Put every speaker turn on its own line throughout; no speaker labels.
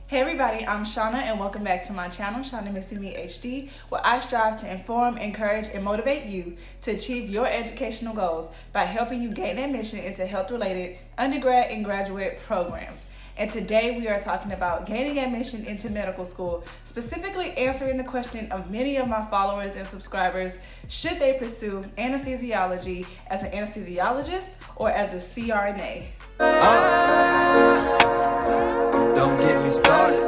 Hey everybody, I'm Shauna and welcome back to my channel, Shauna Missing Me HD, where I strive to inform, encourage, and motivate you to achieve your educational goals by helping you gain admission into health-related undergrad and graduate programs. And today we are talking about gaining admission into medical school, specifically answering the question of many of my followers and subscribers: should they pursue anesthesiology as an anesthesiologist or as a CRNA?
Don't get me started.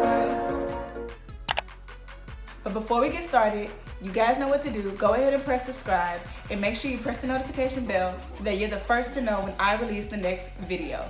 But before we get started, you guys know what to do. Go ahead and press subscribe and make sure you press the notification bell so that you're the first to know when I release the next video.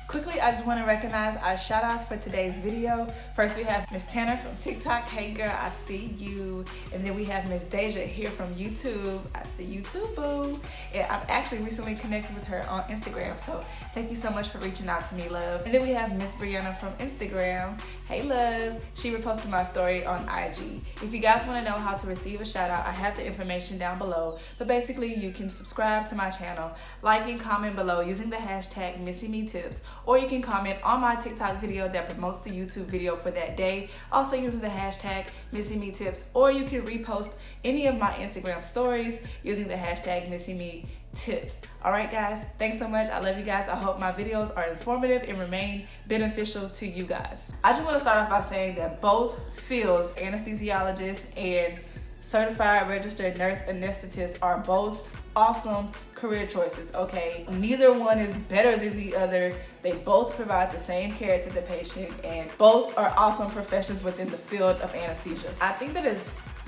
Quickly, I just want to recognize our shout outs for today's video. First, we have Miss Tanner from TikTok. Hey girl, I see you. And then we have Miss Deja here from YouTube. I see you too, boo. And I've actually recently connected with her on Instagram, so thank you so much for reaching out to me, love. And then we have Miss Brianna from Instagram. Hey love. She reposted my story on IG. If you guys want to know how to receive a shout out, I have the information down below. But basically, you can subscribe to my channel, like and comment below using the hashtag MissyMeTips, or you can comment on my TikTok video that promotes the YouTube video for that day, also using the hashtag MissyMeTips, or you can repost any of my Instagram stories using the hashtag MissyMeTips. All right, guys, thanks so much. I love you guys. I hope my videos are informative and remain beneficial to you guys. I just want to start off by saying that both fields, anesthesiologist and certified registered nurse anesthetist, are both awesome career choices, okay? Neither one is better than the other. They both provide the same care to the patient, and both are awesome professions within the field of anesthesia. I think that is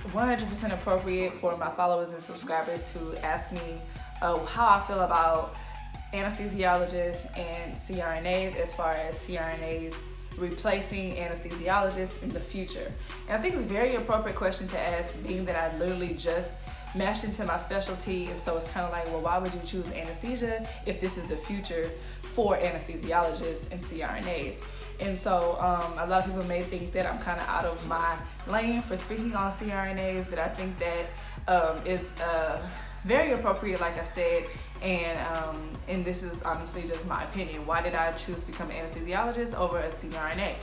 100% appropriate for my followers and subscribers to ask me how I feel about anesthesiologists and CRNAs, as far as CRNAs replacing anesthesiologists in the future. And I think it's a very appropriate question to ask, being that I literally just mashed into my specialty, and so it's kind of like, well, why would you choose anesthesia if this is the future for anesthesiologists and CRNAs? And so a lot of people may think that I'm kind of out of my lane for speaking on CRNAs, but I think that it's very appropriate, like I said, and this is honestly just my opinion. Why did I choose to become an anesthesiologist over a CRNA?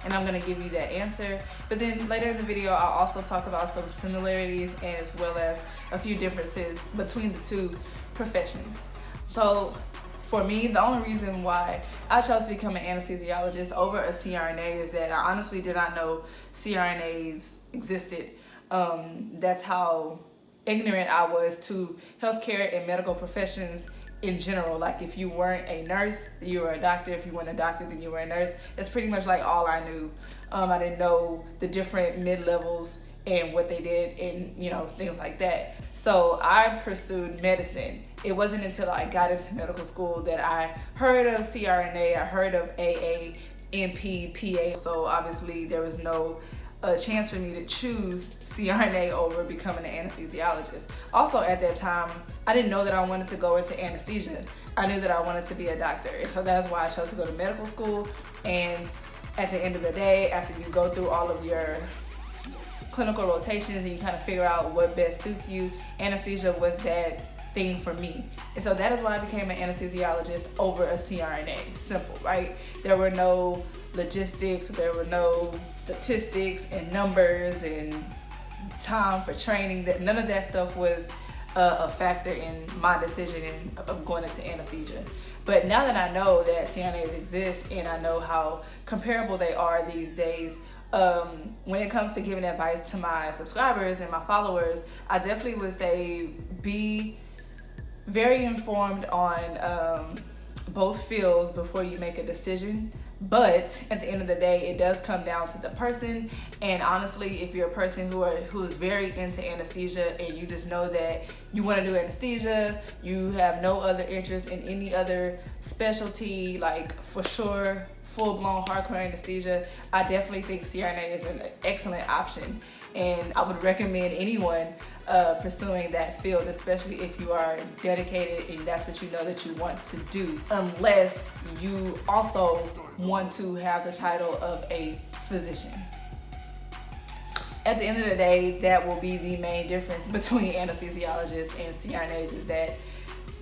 And I'm gonna give you that answer. But then later in the video, I'll also talk about some similarities and as well as a few differences between the two professions. So for me, the only reason why I chose to become an anesthesiologist over a CRNA is that I honestly did not know CRNAs existed. That's how ignorant I was to healthcare and medical professions in general. Like, if you weren't a nurse, you were a doctor. If you weren't a doctor, then you were a nurse. That's pretty much like all I knew. I didn't know the different mid-levels and what they did and things like that. So I pursued medicine. It wasn't until I got into medical school that I heard of CRNA, I heard of AA, NP, PA. So obviously there was no chance for me to choose CRNA over becoming an anesthesiologist. Also at that time, I didn't know that I wanted to go into anesthesia. I knew that I wanted to be a doctor. And so that's why I chose to go to medical school. And at the end of the day, after you go through all of your clinical rotations and you kind of figure out what best suits you, anesthesia was that thing for me. And so that is why I became an anesthesiologist over a CRNA. Simple, right? There were no logistics, there were no statistics and numbers and time for training. That none of that stuff was a factor in my decision of going into anesthesia. But now that I know that CRNAs exist and I know how comparable they are these days, when it comes to giving advice to my subscribers and my followers, I definitely would say be very informed on both fields before you make a decision. But at the end of the day, it does come down to the person. And honestly, if you're a person who's very into anesthesia and you just know that you want to do anesthesia, you have no other interest in any other specialty, like for sure full-blown hardcore anesthesia, I definitely think CRNA is an excellent option. And I would recommend anyone pursuing that field, especially if you are dedicated and that's what you know that you want to do, unless you also want to have the title of a physician. At the end of the day, that will be the main difference between anesthesiologists and CRNAs, is that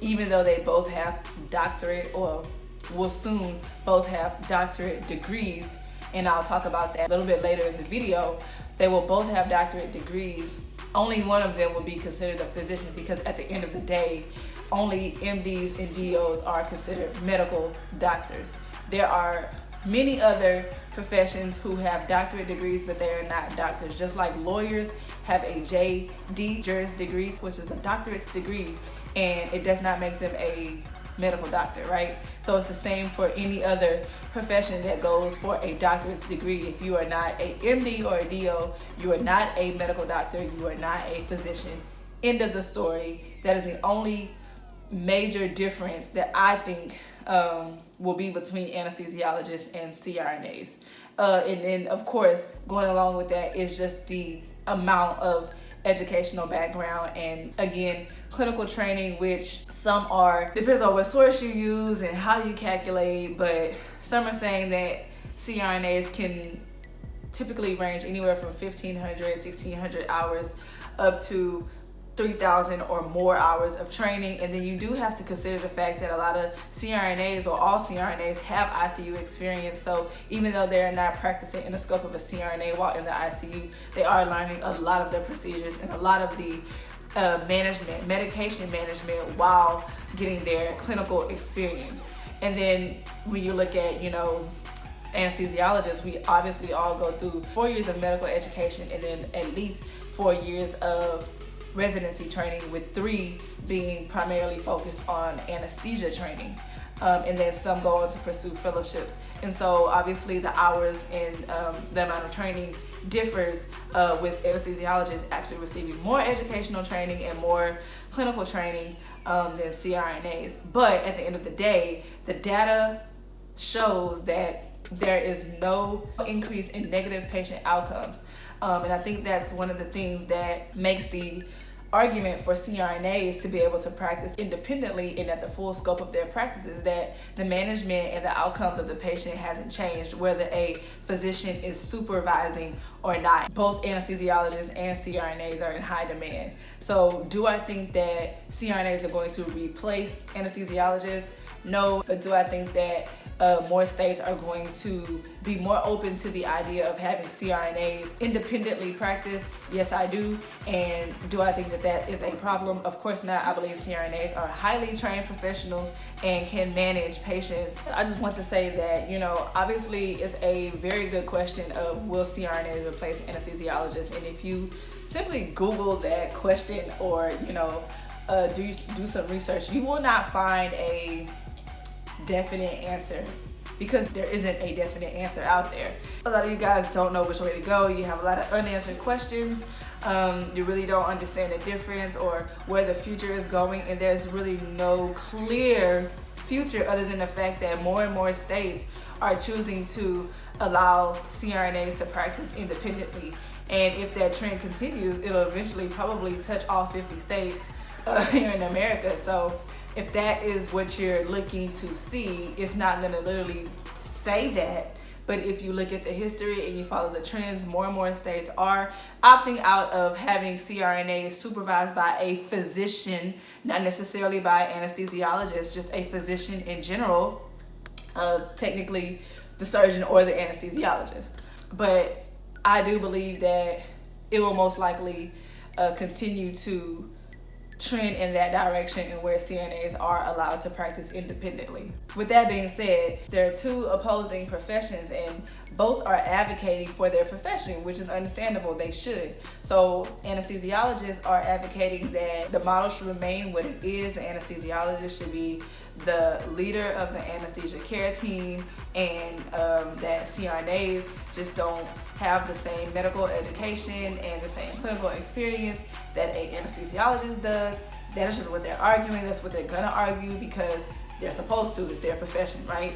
even though they both have doctorate, or will soon both have doctorate degrees, and I'll talk about that a little bit later in the video. They will both have doctorate degrees. Only one of them will be considered a physician, because at the end of the day, only MDs and DOs are considered medical doctors. There are many other professions who have doctorate degrees, but they are not doctors. Just like lawyers have a JD, Juris degree, which is a doctorate's degree, and it does not make them a medical doctor, right? So it's the same for any other profession that goes for a doctorate's degree. If you are not a MD or a DO, you are not a medical doctor, you are not a physician. End of the story. That is the only major difference that I think will be between anesthesiologists and CRNAs. And then, of course, going along with that is just the amount of educational background and, again, clinical training, which some are, depends on what source you use and how you calculate, but some are saying that CRNAs can typically range anywhere from 1,500, 1,600 hours up to 3,000 or more hours of training. And then you do have to consider the fact that a lot of CRNAs, or all CRNAs, have ICU experience. So even though they're not practicing in the scope of a CRNA while in the ICU, they are learning a lot of the procedures and a lot of the medication management while getting their clinical experience. And then when you look at, anesthesiologists, we obviously all go through 4 years of medical education and then at least 4 years of residency training, with 3 being primarily focused on anesthesia training. And then some go on to pursue fellowships. And so obviously the hours and the amount of training differs, with anesthesiologists actually receiving more educational training and more clinical training than CRNAs. But at the end of the day, the data shows that there is no increase in negative patient outcomes. And I think that's one of the things that makes the argument for CRNAs to be able to practice independently and at the full scope of their practices, that the management and the outcomes of the patient hasn't changed, whether a physician is supervising or not. Both anesthesiologists and CRNAs are in high demand. So do I think that CRNAs are going to replace anesthesiologists? No. But do I think that more states are going to be more open to the idea of having CRNAs independently practice? Yes, I do. And do I think that that is a problem? Of course not. I believe CRNAs are highly trained professionals and can manage patients. I just want to say that, obviously it's a very good question of, will CRNAs replace anesthesiologists? And if you simply Google that question or, do some research, you will not find a definite answer, because there isn't a definite answer out there. A lot of you guys don't know which way to go. You have a lot of unanswered questions. You really don't understand the difference or where the future is going, and there's really no clear future other than the fact that more and more states are choosing to allow CRNAs to practice independently. And if that trend continues, it'll eventually probably touch all 50 states here in America. So if that is what you're looking to see, it's not going to literally say that. But if you look at the history and you follow the trends, more and more states are opting out of having CRNAs supervised by a physician, not necessarily by anesthesiologists, just a physician in general, technically the surgeon or the anesthesiologist. But I do believe that it will most likely continue to trend in that direction, and where CRNAs are allowed to practice independently. With that being said, there are 2 opposing professions, and both are advocating for their profession, which is understandable. They should. So anesthesiologists are advocating that the model should remain what it is. The anesthesiologist should be the leader of the anesthesia care team, and that CRNAs just don't have the same medical education and the same clinical experience that an anesthesiologist does. That is just what they're arguing. That's what they're gonna argue, because they're supposed to. It's their profession, right?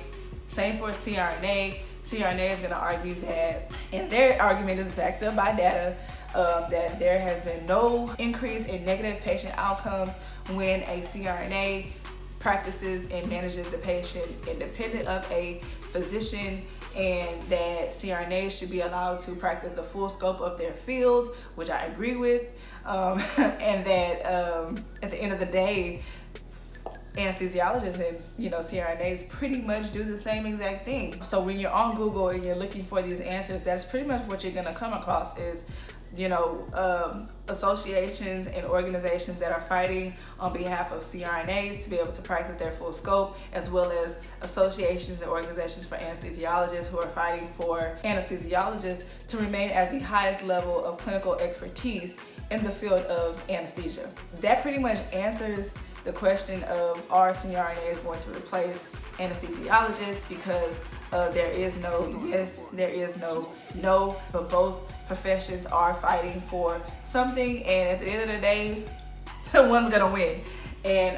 Same for CRNA. CRNA is gonna argue that, and their argument is backed up by data, that there has been no increase in negative patient outcomes when a CRNA practices and manages the patient independent of a physician, and that CRNAs should be allowed to practice the full scope of their field, which I agree with, and that at the end of the day, anesthesiologists and CRNAs pretty much do the same exact thing. So when you're on Google and you're looking for these answers, that's pretty much what you're gonna come across is associations and organizations that are fighting on behalf of CRNAs to be able to practice their full scope, as well as associations and organizations for anesthesiologists who are fighting for anesthesiologists to remain at the highest level of clinical expertise in the field of anesthesia. That pretty much answers the question of, are CRNAs going to replace anesthesiologists? Because there is no yes, there is no, but both professions are fighting for something, and at the end of the day, one's gonna win. And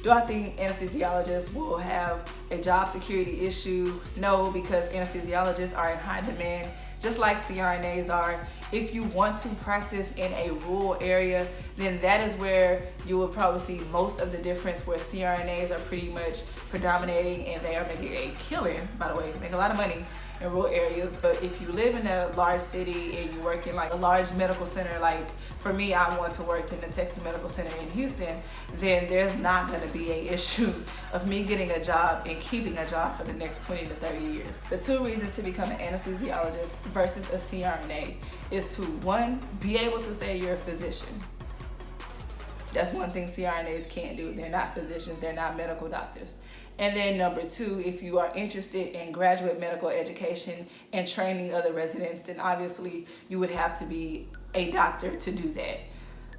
do I think anesthesiologists will have a job security issue? No, because anesthesiologists are in high demand, just like CRNAs are. If you want to practice in a rural area, then that is where you will probably see most of the difference, where CRNAs are pretty much predominating and they are making a killing, by the way, make a lot of money in rural areas. But if you live in a large city and you work in like a large medical center, like for me, I want to work in the Texas Medical Center in Houston, then there's not going to be an issue of me getting a job and keeping a job for the next 20 to 30 years. The two reasons to become an anesthesiologist versus a CRNA is to, one, be able to say you're a physician. That's one thing CRNAs can't do. They're not physicians, they're not medical doctors. And then number two, if you are interested in graduate medical education and training other residents, then obviously you would have to be a doctor to do that.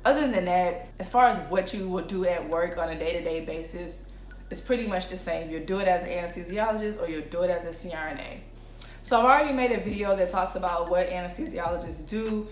Other than that, as far as what you will do at work on a day-to-day basis, it's pretty much the same. You'll do it as an anesthesiologist or you'll do it as a CRNA. So I've already made a video that talks about what anesthesiologists do.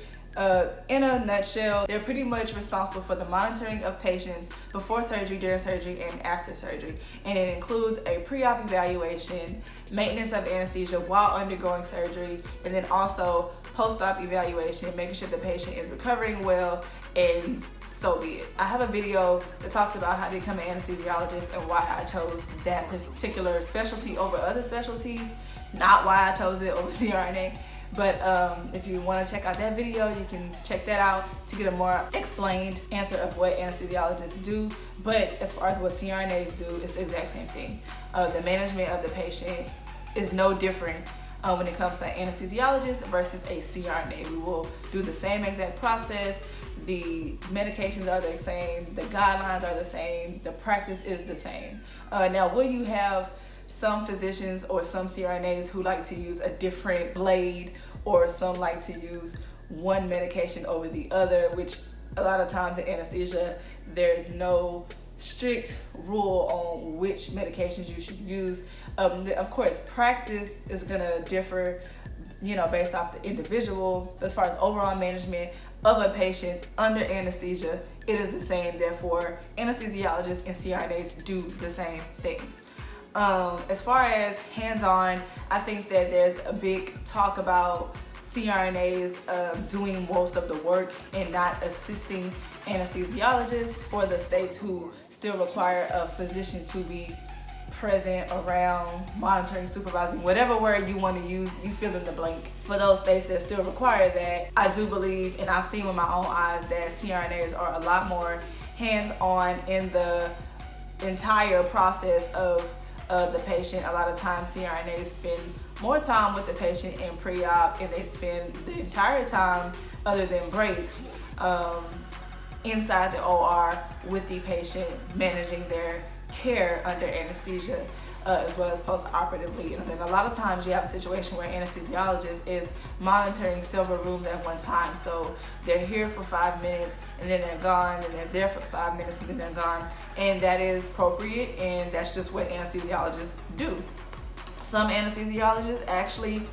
In a nutshell, they're pretty much responsible for the monitoring of patients before surgery, during surgery, and after surgery. And it includes a pre-op evaluation, maintenance of anesthesia while undergoing surgery, and then also post-op evaluation, making sure the patient is recovering well, and so be it. I have a video that talks about how to become an anesthesiologist and why I chose that particular specialty over other specialties, not why I chose it over CRNA. But if you want to check out that video, you can check that out to get a more explained answer of what anesthesiologists do. But as far as what CRNAs do, it's the exact same thing. The management of the patient is no different when it comes to an anesthesiologist versus a CRNA. We will do the same exact process. The medications are the same. The guidelines are the same. The practice is the same. Now, will you have some physicians or some CRNAs who like to use a different blade, or some like to use one medication over the other, which a lot of times in anesthesia, there's no strict rule on which medications you should use. Of course, practice is gonna differ, based off the individual. As far as overall management of a patient under anesthesia, it is the same. Therefore, anesthesiologists and CRNAs do the same things. As far as hands-on, I think that there's a big talk about CRNAs doing most of the work and not assisting anesthesiologists for the states who still require a physician to be present, around, monitoring, supervising, whatever word you want to use, you fill in the blank. For those states that still require that, I do believe, and I've seen with my own eyes, that CRNAs are a lot more hands-on in the entire process of the patient. A lot of times CRNAs spend more time with the patient in pre-op, and they spend the entire time, other than breaks, inside the OR with the patient, managing their care under anesthesia, as well as post-operatively. And then a lot of times you have a situation where anesthesiologist is monitoring several rooms at one time. So they're here for 5 minutes and then they're gone, and they're there for 5 minutes and then they're gone. And that is appropriate, and that's just what anesthesiologists do. Some anesthesiologists actually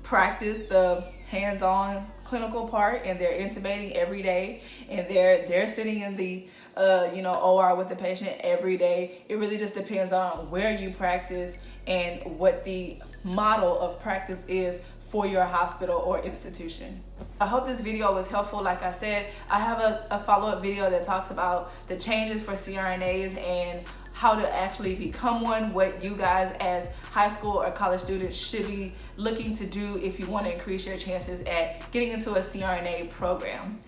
practice the hands-on clinical part, and they're intubating every day, and they're sitting in the OR with the patient every day. It really just depends on where you practice and what the model of practice is for your hospital or institution. I hope this video was helpful. Like I said, I have a follow-up video that talks about the changes for CRNAs and how to actually become one, what you guys as high school or college students should be looking to do if you want to increase your chances at getting into a CRNA program.